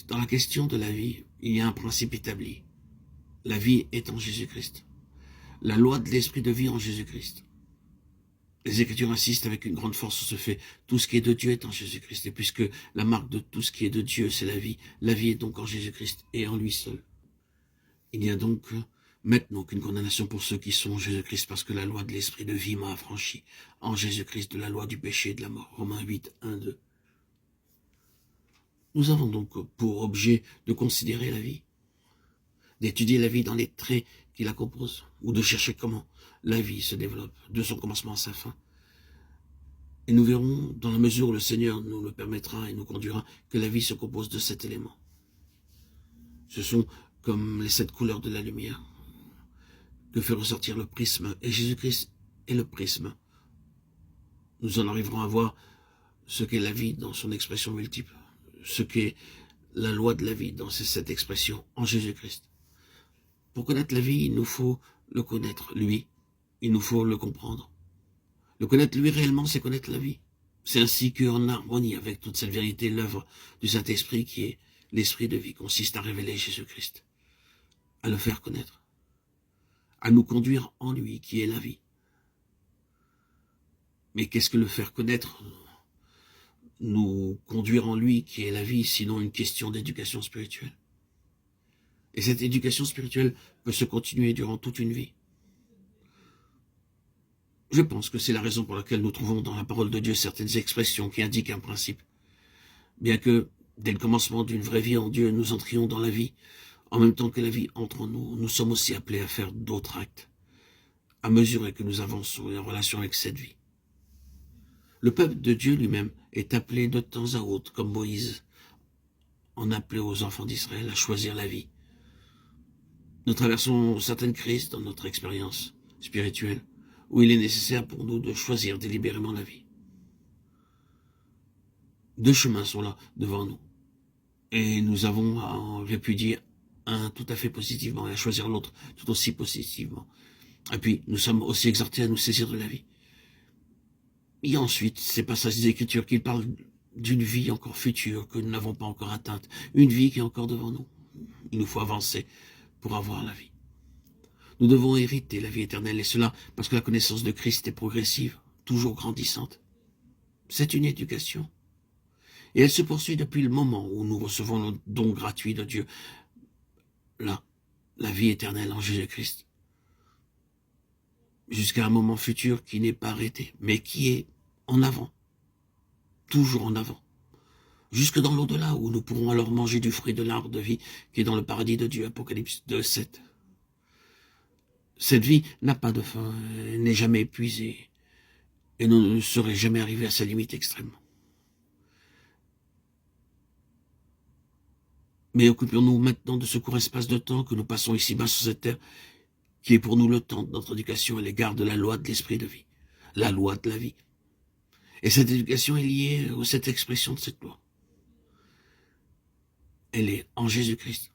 Dans la question de la vie, il y a un principe établi. La vie est en Jésus-Christ. La loi de l'esprit de vie en Jésus-Christ. Les Écritures insistent avec une grande force sur ce fait. Tout ce qui est de Dieu est en Jésus-Christ. Et puisque la marque de tout ce qui est de Dieu, c'est la vie est donc en Jésus-Christ et en lui seul. Il n'y a donc maintenant aucune condamnation pour ceux qui sont en Jésus-Christ, parce que la loi de l'esprit de vie m'a affranchi en Jésus-Christ de la loi du péché et de la mort. Romains 8, 1, 2. Nous avons donc pour objet de considérer la vie, d'étudier la vie dans les traits qui la composent, ou de chercher comment la vie se développe de son commencement à sa fin. Et nous verrons, dans la mesure où le Seigneur nous le permettra et nous conduira, que la vie se compose de 7 éléments. Ce sont comme les 7 couleurs de la lumière que fait ressortir le prisme, et Jésus-Christ est le prisme. Nous en arriverons à voir ce qu'est la vie dans son expression multiple, ce qu'est la loi de la vie dans ces 7 expressions en Jésus-Christ. Pour connaître la vie, il nous faut le connaître, lui. Il nous faut le comprendre. Le connaître, lui, réellement, c'est connaître la vie. C'est ainsi qu'en harmonie avec toute cette vérité, l'œuvre du Saint-Esprit, qui est l'Esprit de vie, consiste à révéler Jésus-Christ, à le faire connaître, à nous conduire en lui, qui est la vie. Mais qu'est-ce que le faire connaître, nous conduire en lui, qui est la vie, sinon une question d'éducation spirituelle? Et cette éducation spirituelle peut se continuer durant toute une vie. Je pense que c'est la raison pour laquelle nous trouvons dans la parole de Dieu certaines expressions qui indiquent un principe. Bien que, dès le commencement d'une vraie vie en Dieu, nous entrions dans la vie, en même temps que la vie entre en nous, nous sommes aussi appelés à faire d'autres actes, à mesure que nous avançons en relation avec cette vie. Le peuple de Dieu lui-même est appelé de temps à autre, comme Moïse en appelait aux enfants d'Israël, à choisir la vie. Nous traversons certaines crises dans notre expérience spirituelle, où il est nécessaire pour nous de choisir délibérément la vie. 2 chemins sont là devant nous, et nous avons à répudier un tout à fait positivement et à choisir l'autre tout aussi positivement. Et puis, nous sommes aussi exhortés à nous saisir de la vie. Il y a ensuite ces passages des Écritures qui parlent d'une vie encore future que nous n'avons pas encore atteinte, une vie qui est encore devant nous. Il nous faut avancer pour avoir la vie. Nous devons hériter la vie éternelle, et cela parce que la connaissance de Christ est progressive, toujours grandissante. C'est une éducation. Et elle se poursuit depuis le moment où nous recevons le don gratuit de Dieu. Là, la vie éternelle en Jésus-Christ. Jusqu'à un moment futur qui n'est pas arrêté, mais qui est en avant. Toujours en avant. Jusque dans l'au-delà, où nous pourrons alors manger du fruit de l'arbre de vie qui est dans le paradis de Dieu, Apocalypse 2, 7. Cette vie n'a pas de fin, elle n'est jamais épuisée, et nous ne serons jamais arrivés à sa limite extrême. Mais occupions-nous maintenant de ce court espace de temps que nous passons ici-bas sur cette terre, qui est pour nous le temps de notre éducation à l'égard de la loi de l'esprit de vie, la loi de la vie. Et cette éducation est liée à cette expression de cette loi. Elle est en Jésus-Christ.